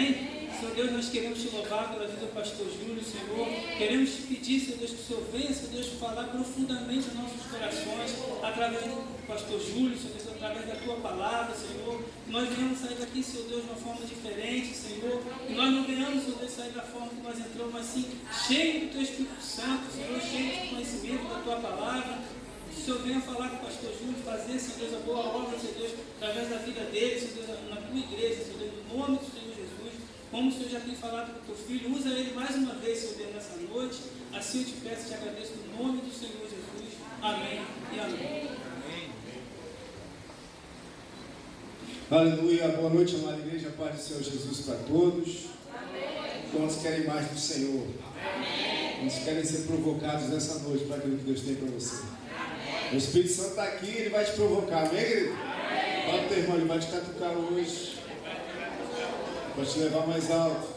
Amém? Senhor Deus, nós queremos te louvar pela vida do pastor Júlio, Senhor. Queremos te pedir, Senhor Deus, que o Senhor venha, Senhor Deus, falar profundamente nos nossos corações, através do pastor Júlio, Senhor Deus, através da tua palavra, Senhor. Que nós venhamos sair daqui, Senhor Deus, de uma forma diferente, Senhor. Que nós não venhamos, Senhor Deus, sair da forma que nós entramos, mas sim cheio do teu Espírito Santo, Senhor, cheio de conhecimento da tua palavra. Que o Senhor venha falar com o pastor Júlio, fazer, Senhor Deus, a boa obra, Senhor Deus, através da vida dele, Senhor Deus, na tua igreja, Senhor Deus, no nome do Senhor Jesus. Como o Senhor já tem falado com o teu filho, usa ele mais uma vez, Senhor Deus, nessa noite. Assim eu te peço e te agradeço no nome do Senhor Jesus. Amém e amém. Aleluia, boa noite, amada igreja, paz do Senhor Jesus para todos. Quantos querem mais do Senhor? Quantos querem ser provocados nessa noite para aquilo que Deus tem para você? O Espírito Santo está aqui, ele vai te provocar, amém, querido? Fala pro teu irmão, ele vai te catucar hoje. Para te levar mais alto.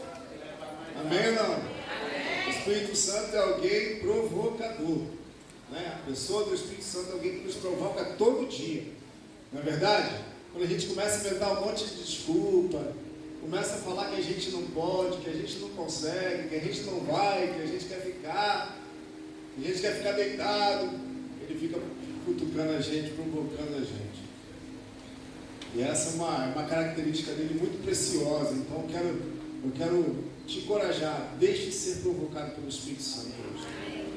Amém ou não? O Espírito Santo é alguém provocador, né? A pessoa do Espírito Santo é alguém que nos provoca todo dia. Não é verdade? Quando a gente começa a inventar um monte de desculpa, começa a falar que a gente não pode, que a gente não consegue, que a gente não vai, que a gente quer ficar deitado, ele fica cutucando a gente, provocando a gente. E essa é uma característica dele muito preciosa. Então eu quero te encorajar. Deixe de ser provocado pelo Espírito Santo hoje.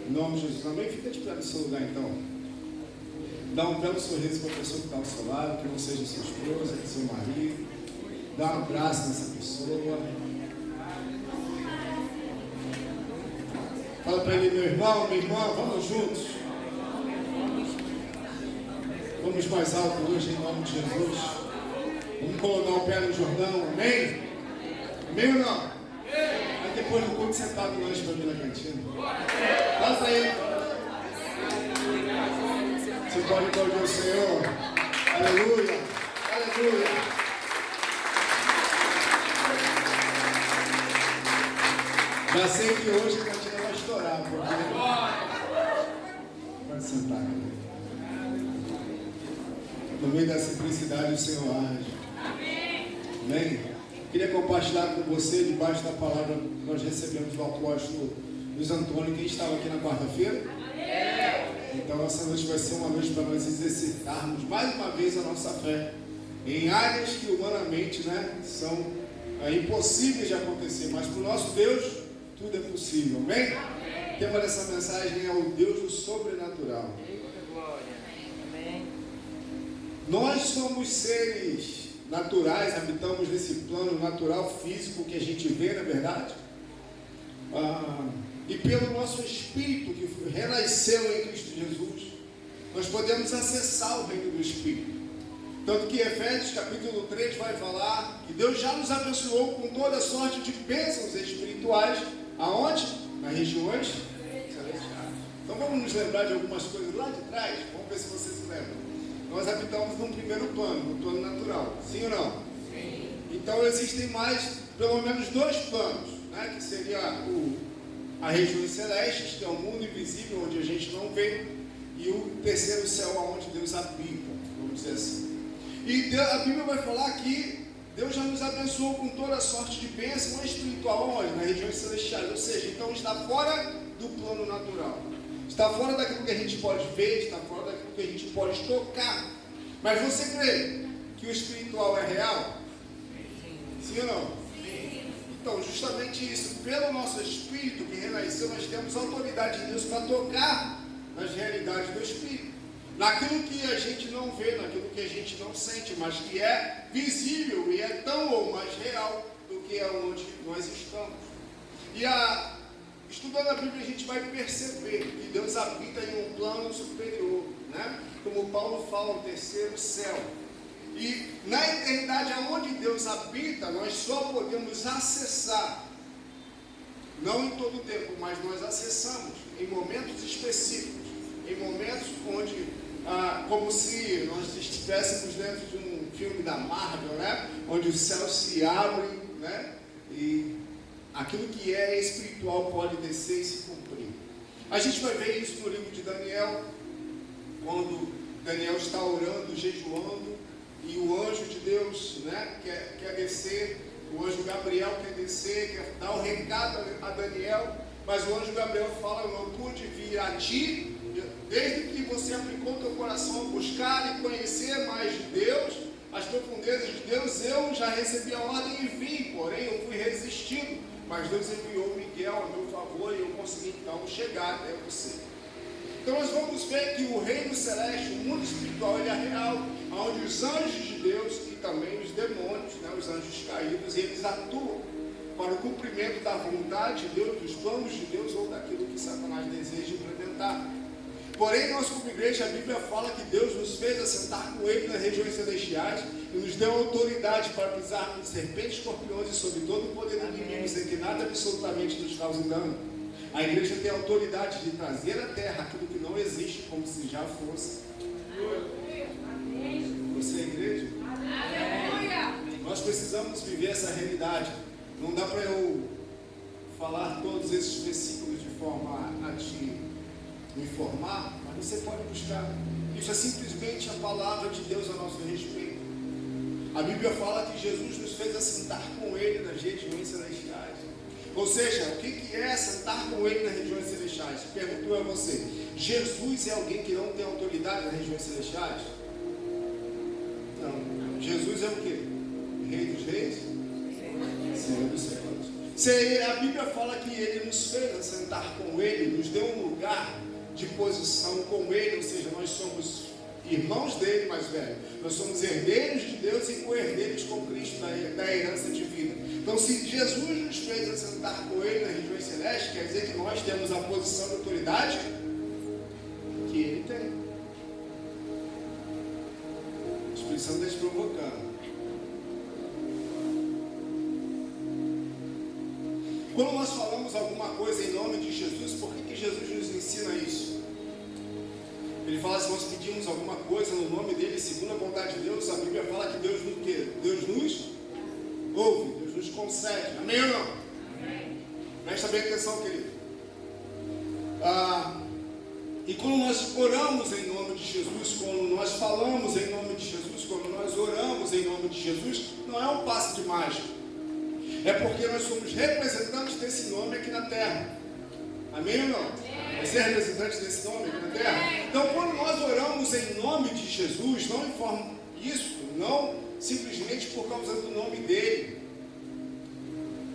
Em nome de Jesus. Amém? Fica de pé no seu lugar então. Dá um belo sorriso para a pessoa que está ao seu lado, que não seja sua esposa, seu marido. Dá um abraço nessa pessoa. Fala para ele, meu irmão, minha irmã, vamos juntos. Vamos mais alto hoje em nome de Jesus. Vamos colocar o pé no Jordão, amém? Amém ou não? Aí depois do culto você paga o lanche para mim na cantina. Fala para ele. Você pode aplaudir o Senhor. Aleluia, aleluia. Já sei que hoje a cantina vai estourar, porque... Pode sentar, galera. No meio da simplicidade o Senhor age. Amém? Queria compartilhar com você, debaixo da palavra que nós recebemos do apóstolo Luiz Antônio. Quem estava aqui na quarta-feira? Então essa noite vai ser uma noite para nós exercitarmos mais uma vez a nossa fé em áreas que humanamente, né, são impossíveis de acontecer, mas para o nosso Deus tudo é possível. Amém? O tema dessa mensagem é o Deus do sobrenatural. Nós somos seres naturais, habitamos nesse plano natural, físico que a gente vê, na verdade. E pelo nosso espírito que renasceu em Cristo Jesus, nós podemos acessar o reino do Espírito. Tanto que Efésios capítulo 3 vai falar que Deus já nos abençoou com toda sorte de bênçãos espirituais. Aonde? Nas regiões celestiais. Então vamos nos lembrar de algumas coisas lá de trás. Vamos ver se você se lembra. Nós habitamos num primeiro plano, no plano natural. Sim ou não? Sim. Então existem mais, pelo menos dois planos, né? Que seria a região celeste, que é o mundo invisível, onde a gente não vê, e o terceiro céu, onde Deus habita, vamos dizer assim. E a Bíblia vai falar que Deus já nos abençoou com toda sorte de bênção espiritual, onde? Nas regiões celestiais, ou seja, então está fora do plano natural. Está fora daquilo que a gente pode ver, está fora daquilo que a gente pode tocar. Mas você crê que o espiritual é real? Sim ou não? Sim. Então, justamente isso, pelo nosso espírito que renasceu, nós temos autoridade de Deus para tocar nas realidades do espírito. Naquilo que a gente não vê, naquilo que a gente não sente, mas que é visível e é tão ou mais real do que é onde nós estamos. Estudando a Bíblia, a gente vai perceber que Deus habita em um plano superior, né? Como Paulo fala, o terceiro céu. E na eternidade, aonde Deus habita, nós só podemos acessar, não em todo o tempo, mas nós acessamos em momentos específicos, em momentos onde, como se nós estivéssemos dentro de um filme da Marvel, né? Onde os céus se abrem, né? E aquilo que é espiritual pode descer e se cumprir. A gente vai ver isso no livro de Daniel, quando Daniel está orando, jejuando, e o anjo de Deus, né, quer descer, o anjo Gabriel quer descer, quer dar o recado a Daniel, mas o anjo Gabriel fala: eu não pude vir a ti, desde que você aplicou teu coração a buscar e conhecer mais de Deus, as profundezas de Deus, eu já recebi a ordem e vim, porém eu fui resistindo, mas Deus enviou Miguel a meu favor e eu consegui então chegar até você. Então nós vamos ver que o reino celeste, o mundo espiritual, ele é real, onde os anjos de Deus e também os demônios, né, os anjos caídos, eles atuam para o cumprimento da vontade de Deus, dos planos de Deus ou daquilo que Satanás deseja implementar. Porém, nós como igreja, a Bíblia fala que Deus nos fez assentar com Ele nas regiões celestiais e nos deu autoridade para pisar em serpentes, escorpiões e sobre todo o poder do inimigo, sem que nada absolutamente nos cause dano. A igreja tem a autoridade de trazer à terra aquilo que não existe, como se já fosse. Você é igreja? Nós precisamos viver essa realidade. Não dá para eu falar todos esses versículos de forma a te informar, mas você pode buscar. Isso é simplesmente a palavra de Deus a nosso respeito. A Bíblia fala que Jesus nos fez assentar com Ele nas regiões celestiais. Ou seja, o que é assentar com Ele nas regiões celestiais? Pergunto a você: Jesus é alguém que não tem autoridade nas regiões celestiais? Não. Jesus é o quê? Rei dos reis? Senhor dos senhores. A Bíblia fala que Ele nos fez assentar com Ele, nos deu um lugar de posição com Ele, ou seja, nós somos irmãos dele mais velho, nós somos herdeiros de Deus e co-herdeiros com Cristo da herança divina. Então, se Jesus nos fez assentar com Ele nas regiões celestes, quer dizer que nós temos a posição de autoridade que Ele tem. O Espírito Santo está te provocando. Quando nós falamos alguma coisa em nome de Jesus, por que Jesus nos ensina isso? Ele fala: se nós pedimos alguma coisa no nome dele, segundo a vontade de Deus, a Bíblia fala que Deus nos quê? Deus nos ouve, Deus nos concede. Amém ou não? Amém. Presta bem atenção, querido. E quando nós oramos em nome de Jesus, quando nós falamos em nome de Jesus, quando nós oramos em nome de Jesus, não é um passe de mágica. É porque nós somos representantes desse nome aqui na terra. Amém ou não? Você é representante desse nome aqui na terra? Então, quando nós oramos em nome de Jesus, não informa isso, não simplesmente por causa do nome dele,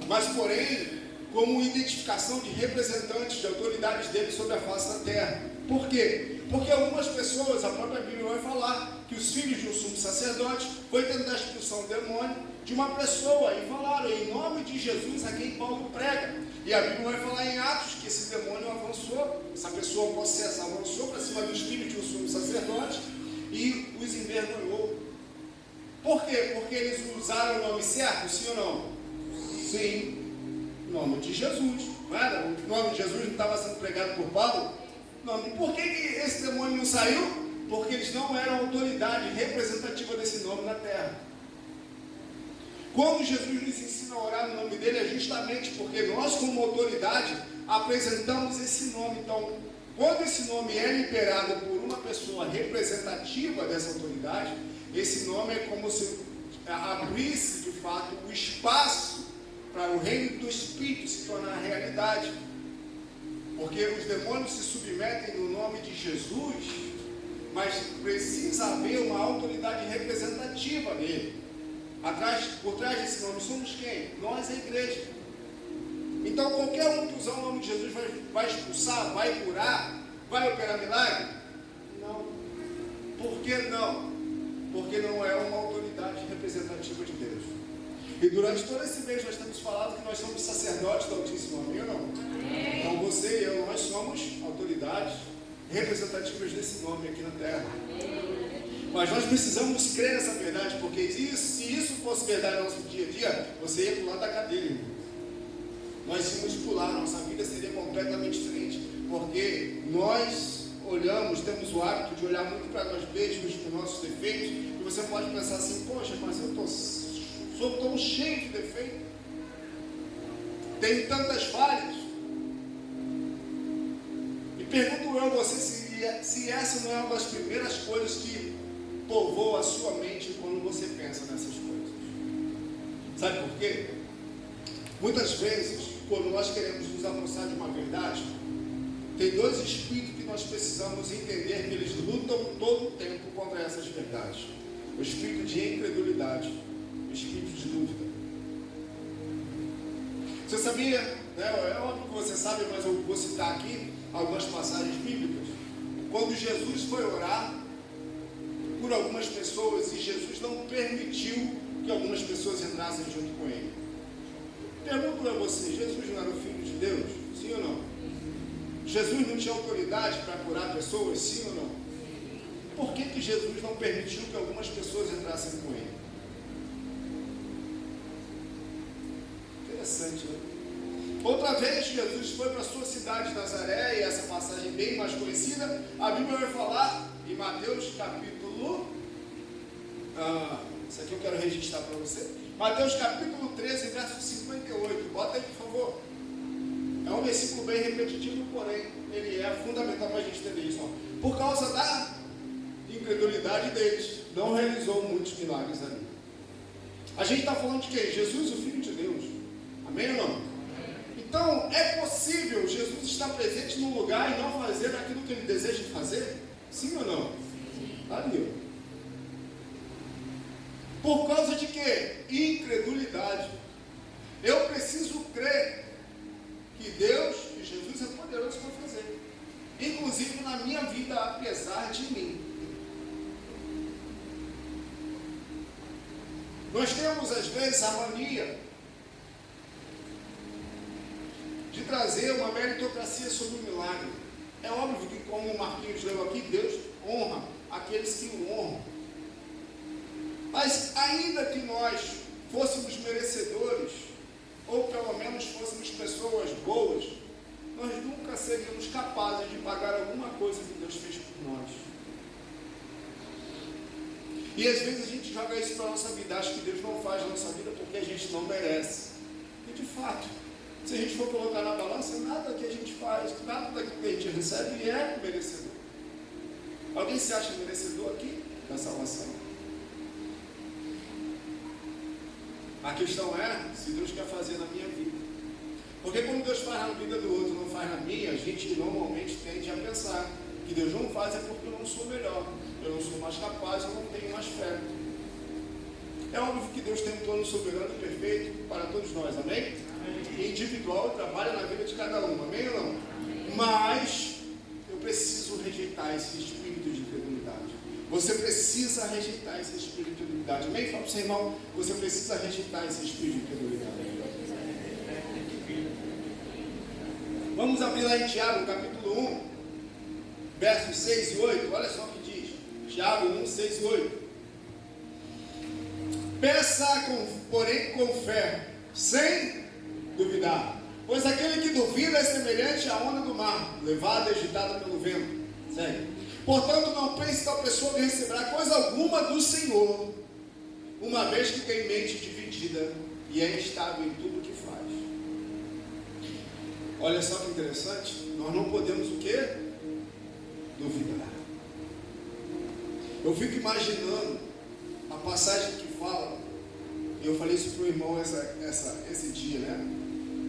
mas porém como identificação de representantes, de autoridades dele sobre a face da terra. Por quê? Porque algumas pessoas, a própria Bíblia vai falar que os filhos de um sumo sacerdote foi tentar a expulsão do demônio de uma pessoa e falaram em nome de Jesus a quem Paulo prega. E a Bíblia vai falar em Atos que esse demônio avançou, essa pessoa possessa avançou para cima dos filhos de um sumo sacerdote e os envergonhou. Por quê? Porque eles usaram o nome certo, sim ou não? Sim. O nome de Jesus, não era? O nome de Jesus não estava sendo pregado por Paulo? Não. E por que esse demônio não saiu? Porque eles não eram a autoridade representativa desse nome na terra. Quando Jesus nos ensina a orar no nome dele, é justamente porque nós, como autoridade, apresentamos esse nome. Então, quando esse nome é liberado por uma pessoa representativa dessa autoridade, esse nome é como se abrisse, de fato, o espaço para o reino do Espírito se tornar realidade. Porque os demônios se submetem no nome de Jesus, mas precisa haver uma autoridade representativa nele. Por trás desse nome somos quem? Nós, a igreja. Então qualquer um que usar o nome de Jesus vai expulsar, vai curar, vai operar milagre? Não. Por que não? Porque não é uma autoridade representativa de Deus. E durante todo esse mês nós temos falado que nós somos sacerdotes do Altíssimo, amém ou não? Amém. Então você e eu, nós somos autoridades representativas desse nome aqui na terra. Amém. Mas nós precisamos crer nessa verdade, porque se isso fosse verdade no nosso dia a dia, você ia pular da cadeira, irmão. Nós íamos pular, nossa vida seria completamente diferente, porque nós olhamos, temos o hábito de olhar muito para nós mesmos, para os nossos defeitos, e você pode pensar assim: poxa, mas eu sou tão cheio de defeitos, tenho tantas falhas. E pergunto eu a você se essa não é uma das primeiras coisas que povoa a sua mente quando você pensa nessas coisas. Sabe por quê? Muitas vezes, quando nós queremos nos aproximar de uma verdade, tem dois espíritos que nós precisamos entender que eles lutam todo o tempo contra essas verdades. O espírito de incredulidade, o espírito de dúvida. Você sabia, né? É óbvio que você sabe, mas eu vou citar aqui algumas passagens bíblicas. Quando Jesus foi orar por algumas pessoas e Jesus não permitiu que algumas pessoas entrassem junto com ele. Pergunto para você, Jesus não era o Filho de Deus? Sim ou não? Jesus não tinha autoridade para curar pessoas? Sim ou não? Por que Jesus não permitiu que algumas pessoas entrassem com ele? Interessante, né? Outra vez Jesus foi para a sua cidade de Nazaré, e essa passagem bem mais conhecida, a Bíblia vai falar em Mateus capítulo... isso aqui eu quero registrar para você. Mateus capítulo 13, verso 58. Bota aí, por favor. É um versículo bem repetitivo, porém, ele é fundamental para a gente entender isso. Ó. Por causa da incredulidade deles, não realizou muitos milagres ali. A gente está falando de quem? Jesus, o Filho de Deus. Amém ou não? Então, é possível Jesus estar presente num lugar e não fazer aquilo que ele deseja fazer? Sim ou não? Está ali, ó. Por causa de quê? Incredulidade. Eu preciso crer que Deus, que Jesus é poderoso para fazer, inclusive na minha vida, apesar de mim. Nós temos às vezes a mania de trazer uma meritocracia sobre o milagre. É óbvio que, como o Marquinhos leu aqui, Deus honra aqueles que o honram. Mas ainda que nós fôssemos merecedores, ou pelo menos fôssemos pessoas boas, nós nunca seríamos capazes de pagar alguma coisa que Deus fez por nós. E às vezes a gente joga isso para a nossa vida, acha que Deus não faz na nossa vida porque a gente não merece. E de fato, se a gente for colocar na balança, nada que a gente faz, nada daquilo que a gente recebe é merecedor. Alguém se acha merecedor aqui da salvação? A questão é se Deus quer fazer na minha vida. Porque quando Deus faz na vida do outro, não faz na minha, a gente normalmente tende a pensar que Deus não faz é porque eu não sou melhor, eu não sou mais capaz, eu não tenho mais fé. É óbvio que Deus tem um plano soberano e perfeito para todos nós, amém? Amém. Individual, trabalha na vida de cada um, amém ou não? Amém. Mas eu preciso rejeitar esse espírito de incredulidade. Você precisa rejeitar esse espírito de incredulidade. Amém? Fala para o seu irmão, você precisa rejeitar esse espírito de incredulidade. Vamos abrir lá em Tiago, capítulo 1, versos 6 e 8. Olha só o que diz. Tiago 1, 6 e 8. Peça, porém, com fé, sem duvidar. Pois aquele que duvida é semelhante à onda do mar, levada e agitada pelo vento. Segue. Portanto, não pense tal pessoa que receberá coisa alguma do Senhor, uma vez que tem mente dividida e é instável em tudo que faz. Olha só que interessante, nós não podemos o quê? Duvidar. Eu fico imaginando a passagem que fala, e eu falei isso para o irmão esse dia, né?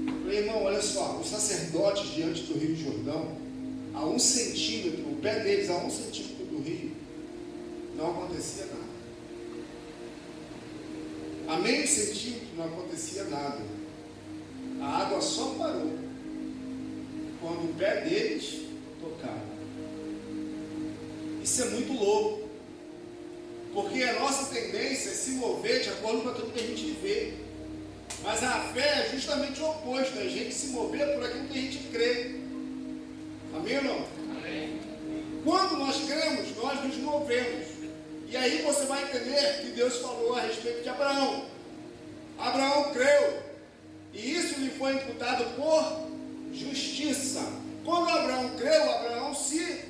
Eu falei, irmão, olha só, os sacerdotes diante do Rio Jordão, a 1 centímetro, o pé deles a 1 centímetro do rio, não acontecia nada. A meio centímetro não acontecia nada. A água só parou quando o pé deles tocava. Isso é muito louco, porque a nossa tendência é se mover de acordo com aquilo que a gente vê. Mas a fé é justamente o oposto, é a gente se mover por aquilo que a gente crê. Amém ou não? Amém. Quando nós cremos, nós nos movemos. E aí você vai entender que Deus falou a respeito de Abraão. Abraão creu, e isso lhe foi imputado por justiça. Quando Abraão creu, Abraão se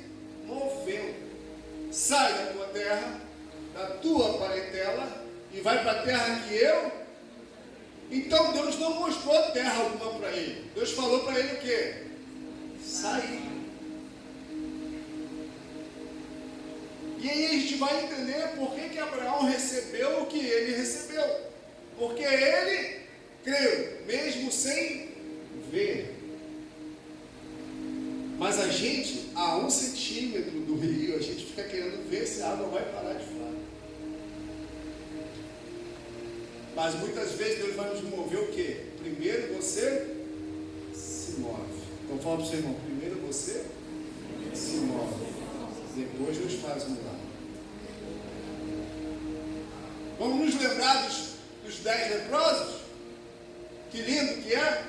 moveu. Sai da tua terra, da tua parentela, e vai para a terra que eu. Então Deus não mostrou terra alguma para ele. Deus falou para ele o quê? Sair. E aí a gente vai entender por que Abraão recebeu o que ele recebeu. porque ele creu, mesmo sem ver. Mas a gente, a 1 centímetro do rio, a gente fica querendo ver se a água vai parar de falar. Mas muitas vezes Deus vai nos mover o quê? Primeiro você se move. Então fala para o seu irmão, primeiro você se move. Depois Deus faz um milagre. Vamos nos lembrar dos 10 leprosos? Que lindo que é!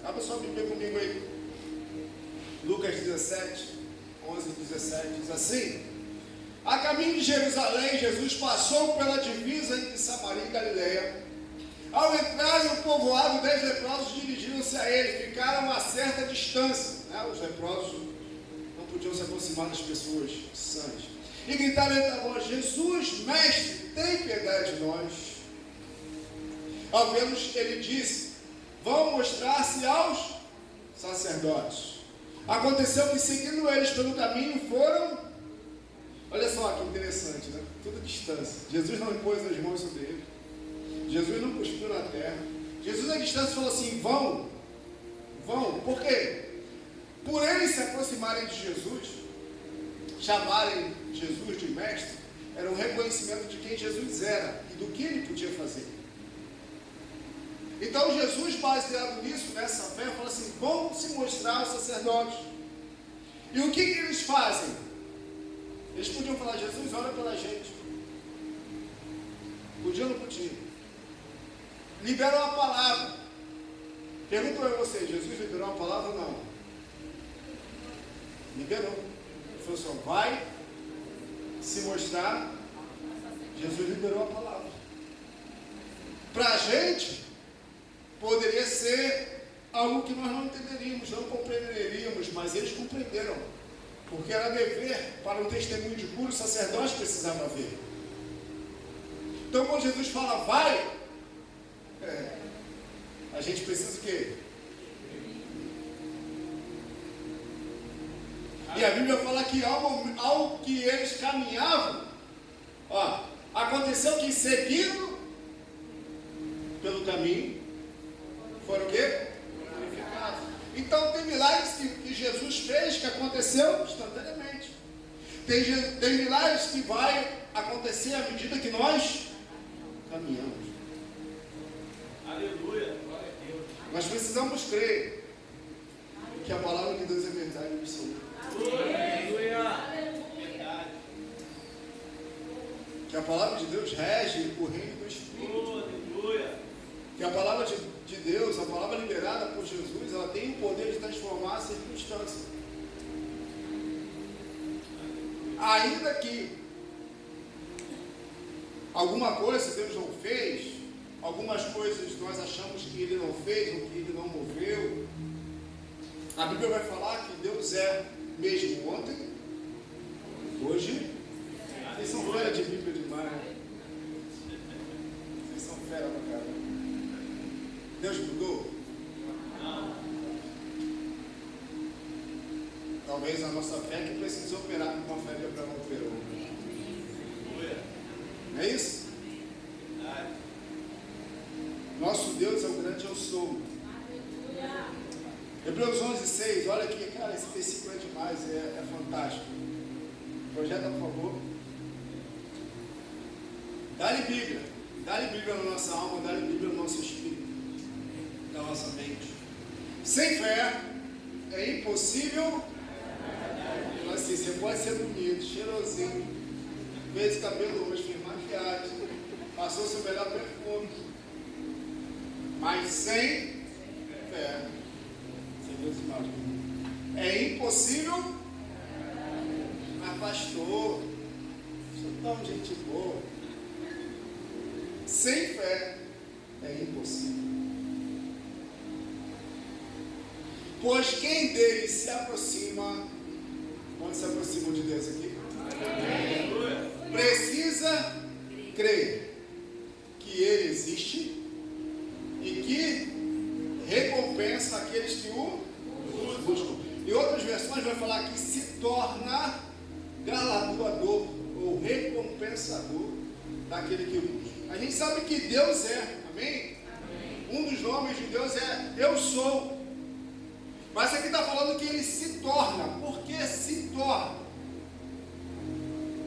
Abra sua Bíblia comigo aí. Lucas 17, 11 e 17, diz assim: a caminho de Jerusalém, Jesus passou pela divisa entre Samaria e Galileia. Ao entrarem no povoado, 10 leprosos dirigiram-se a ele, ficaram a certa distância. Os leprosos não podiam se aproximar das pessoas sãs. E gritaram entre a voz: Jesus, mestre, tem piedade de nós. Ao vê-los, ele disse: vão mostrar-se aos sacerdotes. Aconteceu que, seguindo eles pelo caminho, foram... Olha só que interessante, né? Tudo distância. Jesus não impôs as mãos sobre ele. Jesus não cuspiu na terra. Jesus, à distância, falou assim: vão. Por quê? Por eles se aproximarem de Jesus, chamarem Jesus de mestre, era um reconhecimento de quem Jesus era e do que ele podia fazer. Então Jesus, baseado nisso, nessa fé, fala assim: vão se mostrar aos sacerdotes. E o que eles fazem? Eles podiam falar: Jesus, ora pela gente. Podiam ou não podiam? Liberam a palavra. Pergunto a você: Jesus liberou a palavra ou não? Liberou. Ele falou assim: vai se mostrar. Jesus liberou a palavra. Para a gente, poderia ser algo que nós não entenderíamos, não compreenderíamos, mas eles compreenderam, porque era dever para um testemunho de cura, o sacerdote precisava ver. Então, quando Jesus fala vai, a gente precisa o quê? E a Bíblia fala que ao que eles caminhavam, aconteceu que, seguindo pelo caminho, foram o quê? Purificados. Então tem milagres que Jesus fez que aconteceu instantaneamente. Tem milagres que vai acontecer à medida que nós caminhamos. Aleluia, glória a Deus. Nós precisamos crer que a palavra de Deus é verdade absoluta. Aleluia. Verdade. Que a palavra de Deus rege o reino do Espírito. Aleluia. Que a palavra de Deus, a palavra liberada por Jesus, ela tem o poder de transformar a circunstância. Ainda que alguma coisa Deus não fez, algumas coisas nós achamos que Ele não fez ou que Ele não moveu, a Bíblia vai falar que Deus é mesmo ontem, hoje. Vocês são fera de Bíblia demais. Vocês são fera pra caramba. Deus mudou? Não. Talvez a nossa fé que precisa operar como a fé de Abraão operou. Aleluia. Não é isso? Verdade. Nosso Deus é o grande eu sou. Hebreus 11:6, olha aqui, cara, esse versículo é demais, é fantástico. Projeta, por favor. Dá-lhe Bíblia na nossa alma, dá-lhe Bíblia no nosso espírito, na nossa mente. Sem fé é impossível. Assim, você pode ser bonito, cheirosinho, fez cabelo hoje, fez maquiagem, passou seu melhor perfume, mas sem fé, sem Deus imagina, é impossível. Mas pastor, sou tão gente boa. Sem fé é impossível. Pois quem dele se aproxima, quando se aproximam de Deus aqui? Amém. Precisa crer que Ele existe e que recompensa aqueles que o buscam. Em outras versões vai falar que se torna galardoador ou recompensador daquele que o busca. A gente sabe que Deus é, Amém? Um dos nomes de Deus é Eu Sou. Mas aqui está falando que ele se torna. Por que se torna?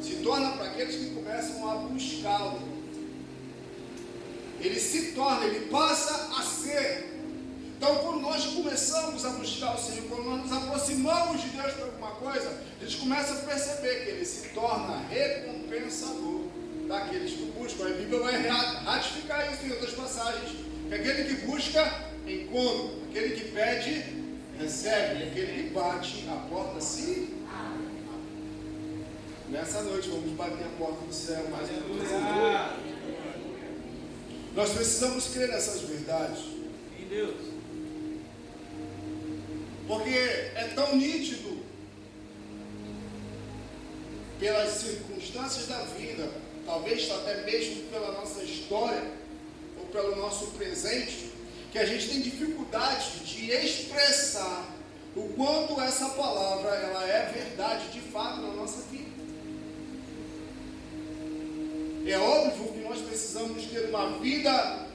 Se torna para aqueles que começam a buscá-lo. Ele se torna, ele passa a ser. Então, quando nós começamos a buscar o Senhor, quando nós nos aproximamos de Deus para alguma coisa, a gente começa a perceber que ele se torna recompensador daqueles que buscam. A Bíblia vai ratificar isso em outras passagens. Que aquele que busca, encontra. Aquele que pede, recebe. Aquele que bate, a porta se abre. Nessa noite vamos bater a porta do céu mais uma vez. Nós precisamos crer nessas verdades. Em Deus. Porque é tão nítido pelas circunstâncias da vida, talvez até mesmo pela nossa história ou pelo nosso presente, que a gente tem dificuldade de expressar o quanto essa palavra ela é verdade de fato na nossa vida. É óbvio que nós precisamos ter uma vida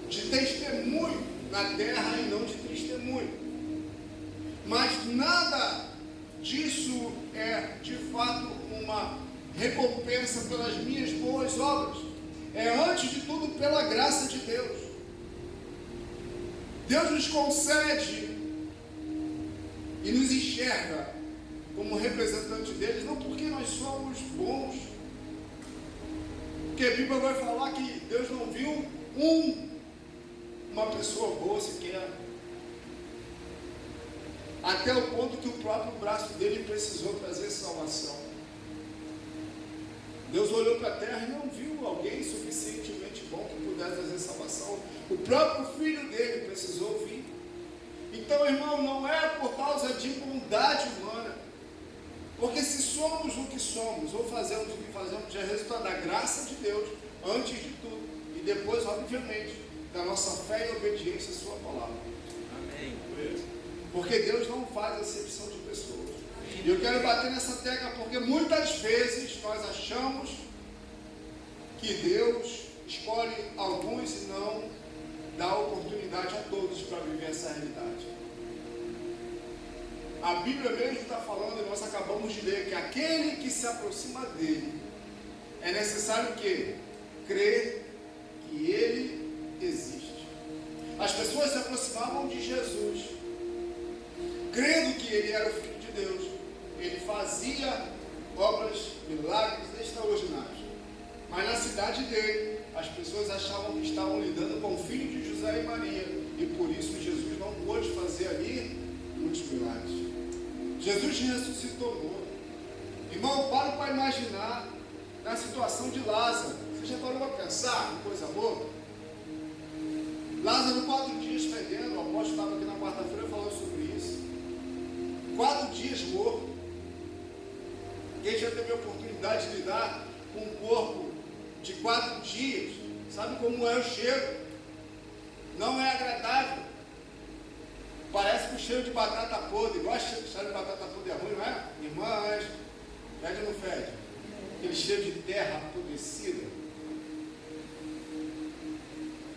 de testemunho na terra e não de testemunho. Mas nada disso é de fato uma recompensa pelas minhas boas obras. É antes de tudo pela graça de Deus. Deus nos concede e nos enxerga como representantes deles, não porque nós somos bons. Porque a Bíblia vai falar que Deus não viu uma pessoa boa sequer. Até o ponto que o próprio braço dele precisou trazer salvação. Deus olhou para a terra e não viu alguém suficientemente bom que pudesse trazer salvação. O próprio filho dele precisou vir. Então, irmão, não é por causa de bondade humana. Porque se somos o que somos, ou fazemos o que fazemos, é resultado da graça de Deus, antes de tudo. E depois, obviamente, da nossa fé e obediência à sua palavra. Amém. Porque Deus não faz acepção de pessoas. E eu quero bater nessa tecla porque muitas vezes nós achamos que Deus escolhe alguns e não dá oportunidade a todos para viver essa realidade. A Bíblia mesmo está falando, e nós acabamos de ler, que aquele que se aproxima dele, é necessário que crer que ele existe. As pessoas se aproximavam de Jesus, crendo que ele era o Filho de Deus. Ele fazia obras, milagres extraordinários. Mas na cidade dele, as pessoas achavam que estavam lidando com o filho de José e Maria. E por isso Jesus não pôde fazer ali muitos milagres. Jesus ressuscitou morto. Irmão, para imaginar na situação de Lázaro. Você já parou para pensar que coisa louca? Lázaro 4 dias fedendo. O apóstolo estava aqui na quarta-feira falando sobre isso. 4 dias morto. Quem já teve a oportunidade de lidar com um corpo de 4 dias, sabe como é o cheiro? Não é agradável. Parece que o cheiro de batata podre. Gosta de cheiro de batata podre é ruim, não é? Irmãs, fede ou não fede? Aquele cheiro de terra apodrecida.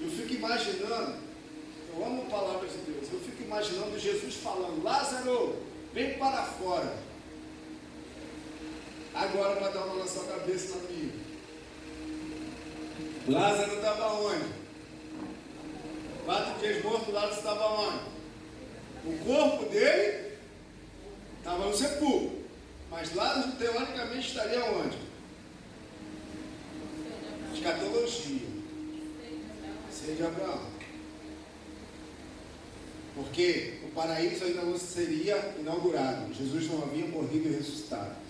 Eu fico imaginando, eu amo a palavra de Deus, eu fico imaginando Jesus falando: Lázaro, vem para fora. Agora vai dar uma na sua cabeça na minha. Lázaro estava onde? 4 dias morto, Lázaro estava onde? O corpo dele estava no sepulcro. Mas Lázaro teoricamente estaria onde? Escatologia. Seio de Abraão. Porque o paraíso ainda não seria inaugurado. Jesus não havia morrido e ressuscitado.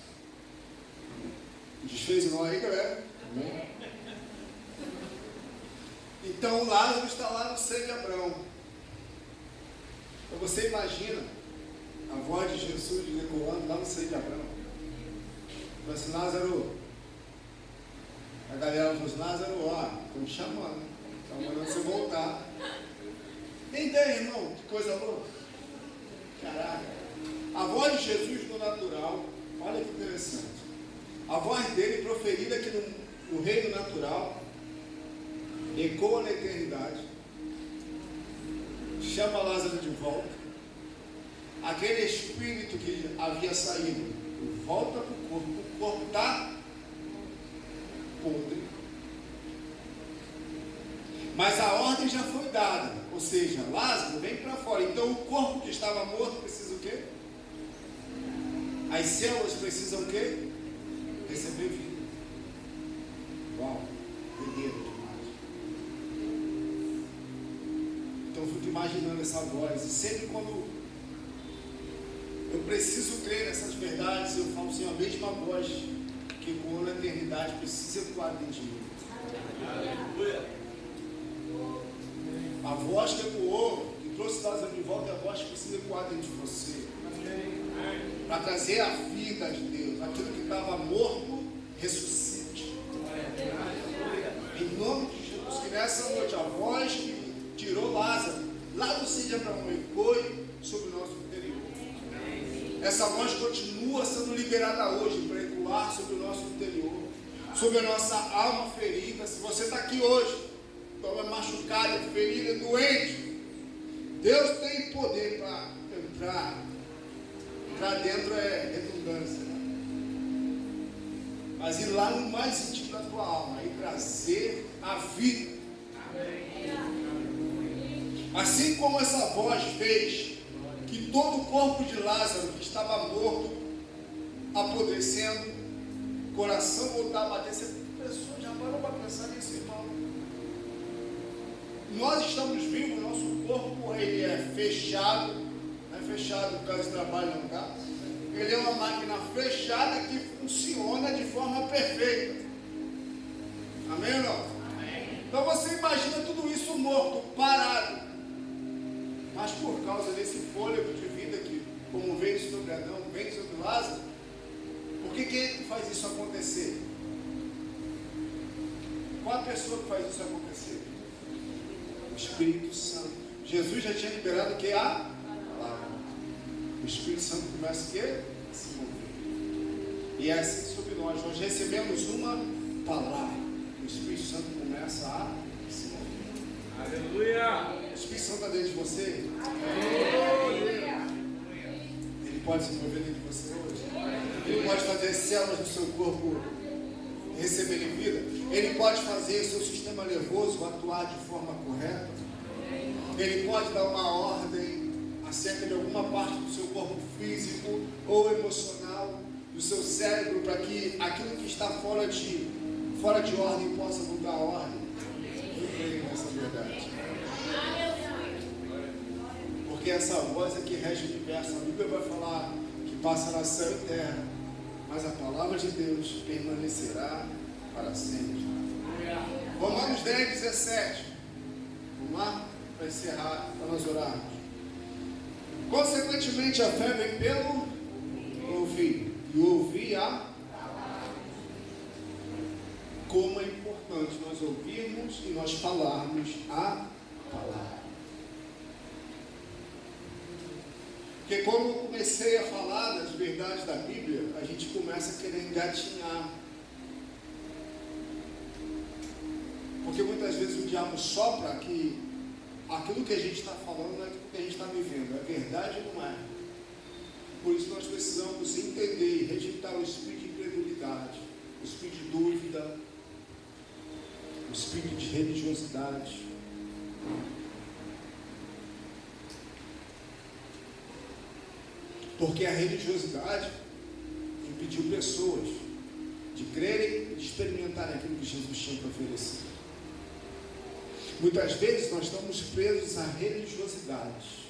Desfez o nó aí, galera? Amém? Então Lázaro está lá no seio de Abraão. Então você imagina a voz de Jesus ecoando lá no seio de Abraão. Fala assim: Lázaro. A galera falou assim: Lázaro, ó, estão me chamando. Estão mandando você voltar. Tem ideia, irmão? Que coisa louca. Caraca. A voz de Jesus no natural, olha que interessante. A voz dele proferida aqui no reino natural ecoa na eternidade, chama Lázaro de volta, aquele espírito que havia saído volta para o corpo está podre, mas a ordem já foi dada, ou seja, Lázaro vem para fora. Então o corpo que estava morto precisa o quê? As células precisam o quê? Receber vida. Uau, doideira demais. Então eu fico imaginando essa voz, e sempre quando eu preciso crer nessas verdades, eu falo assim, a mesma voz que ecoou na eternidade precisa ecoar dentro de mim. Aleluia. A voz que ecoou, que trouxe Lázaro de volta, é a voz que precisa ecoar dentro de você. Para trazer a vida de Deus, aquilo que estava morto, ressuscite. Em nome de Jesus, que nessa noite a voz que tirou Lázaro, lá do Cid Abraão, ecoe sobre o nosso interior. Essa voz continua sendo liberada hoje para ecoar sobre o nosso interior, sobre a nossa alma ferida. Se você está aqui hoje, toma machucado, ferido, doente, Deus tem poder para entrar. Entrar dentro é redundância, né? Mas ir lá no mais íntimo da tua alma e trazer a vida. Assim como essa voz fez que todo o corpo de Lázaro que estava morto, apodrecendo, coração voltar a bater. Essa pessoa já parou para pensar nisso, irmão? Nós estamos vivos, nosso corpo ele é fechado, não é fechado por causa do trabalho, não, tá? Ele é uma máquina fechada que funciona de forma perfeita. Amém ou não? Amém. Então você imagina tudo isso morto, parado. Mas por causa desse fôlego de vida que, como veio sobre Adão, veio sobre Lázaro, por que ele faz isso acontecer? Qual a pessoa que faz isso acontecer? O Espírito Santo. Jesus já tinha liberado o que? A palavra. O Espírito Santo começa o quê? A se mover. E é assim sobre nós. Nós recebemos uma palavra. O Espírito Santo começa a se mover. Aleluia! O Espírito Santo está dentro de você? Aleluia! Ele pode se mover dentro de você hoje? Ele pode fazer as células do seu corpo receberem vida? Ele pode fazer o seu sistema nervoso atuar de forma correta? Ele pode dar uma ordem acerca de alguma parte do seu corpo físico ou emocional, do seu cérebro, para que aquilo que está fora de ordem possa voltar à ordem? Eu creio nessa verdade. Porque essa voz é que rege o universo. A Bíblia vai falar que passará céu e terra, mas a palavra de Deus permanecerá para sempre. Romanos 10, 17. Vamos lá? Para encerrar, para nós orarmos. Consequentemente, a fé vem pelo ouvir, e ouvir a palavra. Como é importante nós ouvirmos e nós falarmos a palavra. Porque quando eu comecei a falar das verdades da Bíblia, a gente começa a querer engatinhar. Porque muitas vezes o diabo sopra que aquilo que a gente está falando não é aquilo que a gente está vivendo. É verdade ou não é? Por isso nós precisamos entender e rejeitar o espírito de incredulidade, o espírito de dúvida, o espírito de religiosidade. Porque a religiosidade impediu pessoas de crerem e de experimentarem aquilo que Jesus tinha para oferecer. Muitas vezes nós estamos presos à religiosidade.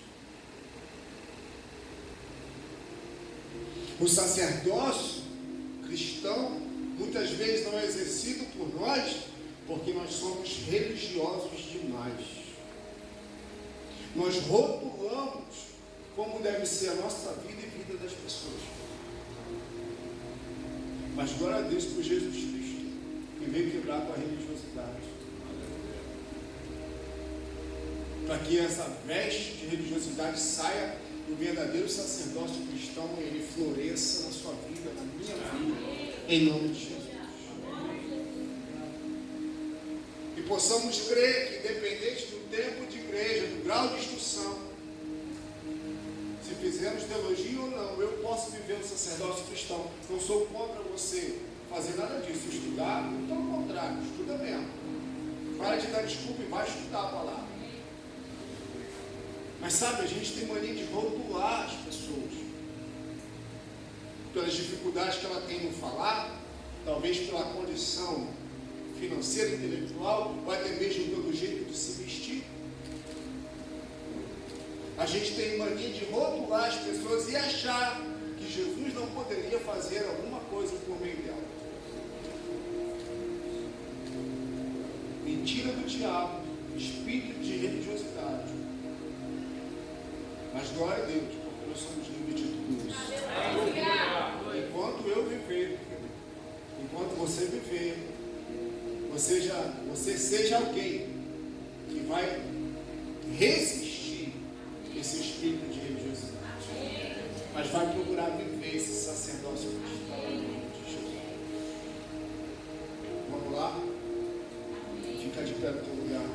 O sacerdócio cristão muitas vezes não é exercido por nós porque nós somos religiosos demais. Nós rotulamos como deve ser a nossa vida e vida das pessoas. Mas glória a Deus por Jesus Cristo, que veio quebrar com a religiosidade. Para que essa veste de religiosidade saia do verdadeiro sacerdócio cristão e ele floresça na sua vida, na minha vida, em nome de Jesus. E possamos crer que, independente do tempo de igreja, do grau de instrução, se fizermos teologia ou não, eu posso viver o sacerdócio cristão. Não sou contra você fazer nada disso, estudar, muito ao contrário, estuda mesmo. Para de dar desculpa e vai estudar a palavra. Mas sabe, a gente tem mania de rotular as pessoas pelas dificuldades que ela tem no falar, talvez pela condição financeira, intelectual, ou até mesmo pelo jeito de se vestir. A gente tem mania de rotular as pessoas e achar que Jesus não poderia fazer alguma coisa por meio dela. Mentira do diabo, espírito de religiosidade. Mas glória a Deus, porque nós somos livres de tudo isso. Enquanto eu viver, enquanto você viver, você seja alguém que vai resistir esse espírito de religiosidade, mas vai procurar viver esse sacerdócio cristão em nome de Jesus. Vamos lá? Fica de pé no teu lugar.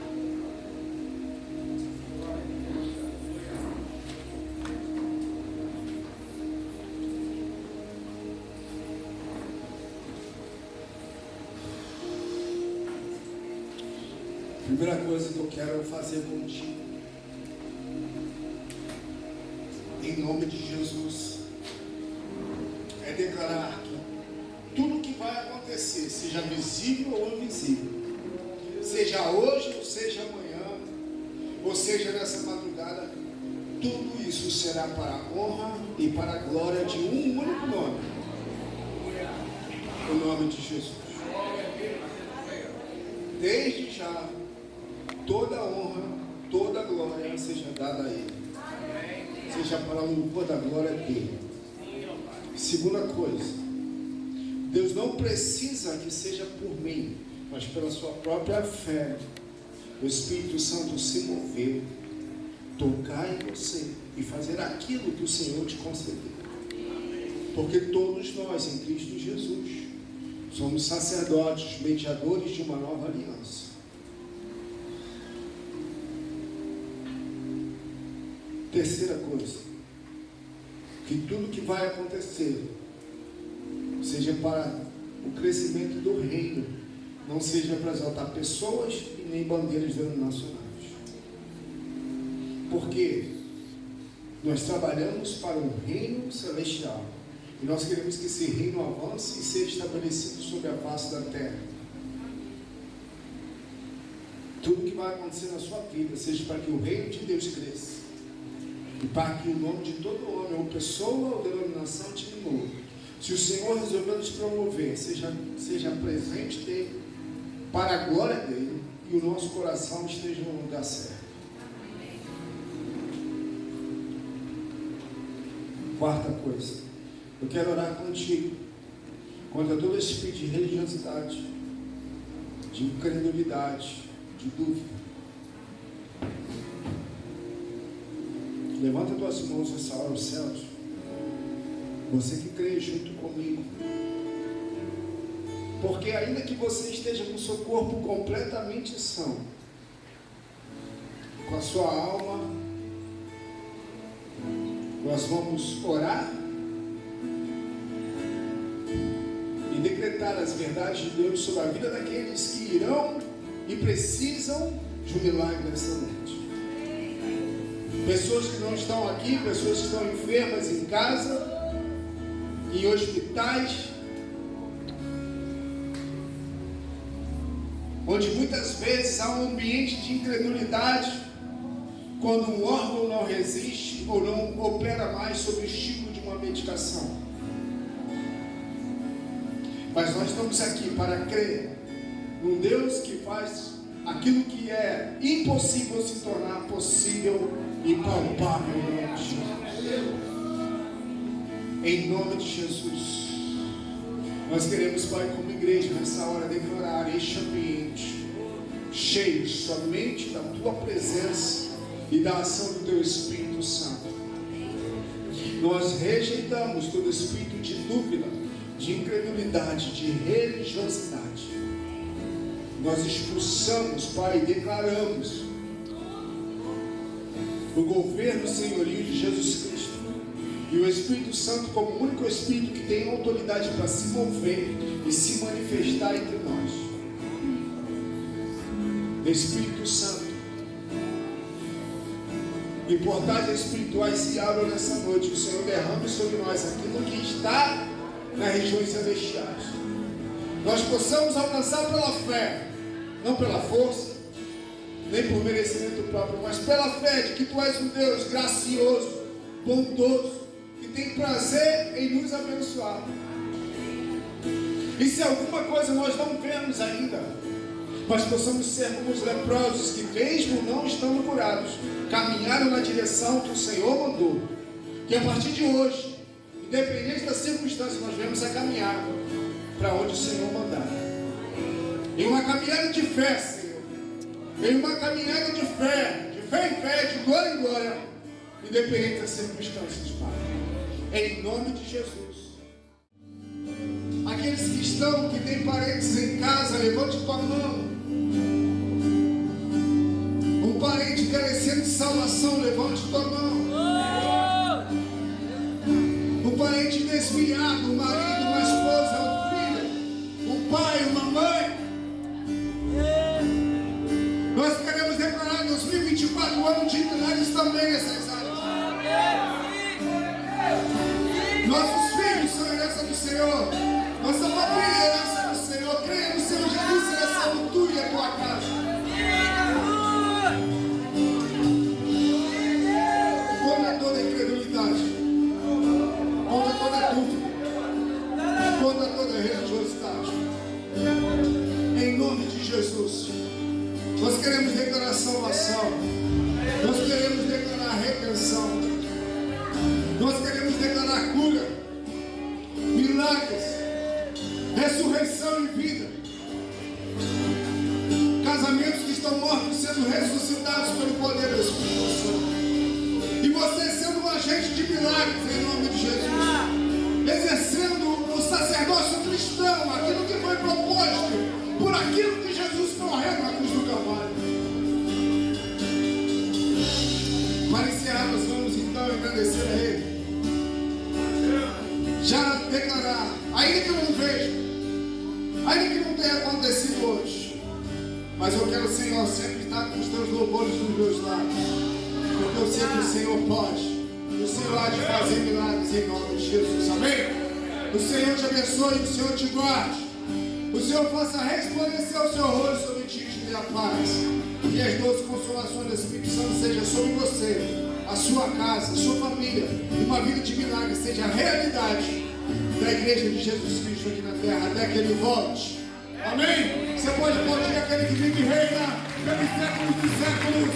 Primeira coisa que eu quero fazer contigo, em nome de Jesus, é declarar que tudo que vai acontecer, seja visível ou invisível, seja hoje ou seja amanhã, ou seja nessa madrugada, tudo isso será para a honra e para a glória de um único nome, o nome de Jesus. Desde já, toda a honra, toda a glória seja dada a Ele, seja para o louvor da glória dele. Segunda coisa, Deus não precisa que seja por mim, mas pela sua própria fé, o Espírito Santo se moveu, tocar em você e fazer aquilo que o Senhor te concedeu. Porque todos nós, em Cristo Jesus, somos sacerdotes, mediadores de uma nova aliança. Terceira coisa, que tudo que vai acontecer seja para o crescimento do reino, não seja para exaltar pessoas e nem bandeiras denominacionais. Porque nós trabalhamos para um reino celestial e nós queremos que esse reino avance e seja estabelecido sobre a face da terra. Tudo que vai acontecer na sua vida seja para que o reino de Deus cresça e para que o nome de todo homem, ou pessoa ou denominação diminua. Se o Senhor resolveu nos promover, seja presente dele, para a glória dele, e o nosso coração esteja no lugar certo. Quarta coisa, eu quero orar contigo contra todo espírito de religiosidade, de incredulidade, de dúvida. Levanta tuas mãos nessa hora aos céus, você que crê junto comigo, porque ainda que você esteja com o seu corpo completamente são, com a sua alma, nós vamos orar e decretar as verdades de Deus sobre a vida daqueles que irão e precisam de um milagre nessa noite. Pessoas que não estão aqui, pessoas que estão enfermas em casa, em hospitais, onde muitas vezes há um ambiente de incredulidade, quando um órgão não resiste ou não opera mais sob o estímulo de uma medicação. Mas nós estamos aqui para crer num Deus que faz aquilo que é impossível se tornar possível e palpável em nome de Jesus. Em nome de Jesus, nós queremos, Pai, como igreja, nessa hora, declarar este ambiente cheio somente da Tua presença e da ação do Teu Espírito Santo. Nós rejeitamos todo espírito de dúvida, de incredulidade, de religiosidade. nós expulsamos, Pai, e declaramos o governo senhorio de Jesus Cristo e o Espírito Santo como o único Espírito que tem autoridade para se mover e se manifestar entre nós. Espírito Santo, e portais espirituais se abram nessa noite. O Senhor derrame sobre nós aquilo que está nas regiões celestiais. Nós possamos alcançar pela fé, não pela força, nem por merecimento próprio, mas pela fé de que Tu és um Deus gracioso, bondoso, que tem prazer em nos abençoar. E se alguma coisa nós não vemos ainda, mas possamos ser como os leprosos que, mesmo não estando curados, caminharam na direção que o Senhor mandou. Que a partir de hoje, independente das circunstâncias, nós vamos a caminhar para onde o Senhor mandar. Em uma caminhada de fé, Senhor. Em uma caminhada de fé em fé, de glória em glória, independente das circunstâncias, Pai. Em nome de Jesus. Aqueles que estão, que têm parentes em casa, levante tua mão. Um parente carecendo de salvação, levante tua mão. Um parente desviado, um marido, uma esposa, um filho, um pai, uma mãe. Nós queremos declarar 2024 ano de milagres também nessas áreas. Nossos filhos são herança do Senhor. Nossa família é herança do Senhor. Creia no Senhor Jesus, será salvo tu e a tua casa. Contra toda incredulidade, contra toda dúvida, contra toda religiosidade. Em nome de Jesus, nós queremos declarar salvação. Nós queremos declarar redenção. Nós queremos declarar cura, milagres, ressurreição e vida. Casamentos que estão mortos sendo ressuscitados pelo poder do Espírito Santo. E você sendo um agente de milagres em nome de Jesus. Exercendo o sacerdócio cristão, aquilo que foi proposto por aquilo que Jesus morreu na cruz do Calvário. Para encerrar, nós vamos então agradecer a Ele. Já declarar, ainda que eu não veja, ainda que não tenha acontecido hoje, mas eu quero, Senhor, sempre estar com os teus louvores nos meus lábios, porque eu sei que o Senhor pode, o Senhor há de fazer milagres em nome de Jesus, amém? O Senhor te abençoe, o Senhor te guarde, o Senhor faça resplandecer o seu rosto sobre ti e te dê a paz, e as doces consolações do Espírito Santo sejam sobre você, a sua casa, a sua família, e uma vida de milagres seja a realidade da igreja de Jesus Cristo aqui na terra, até que Ele volte. Amém? Você pode aplaudir aquele que vive e reina pelos séculos dos séculos.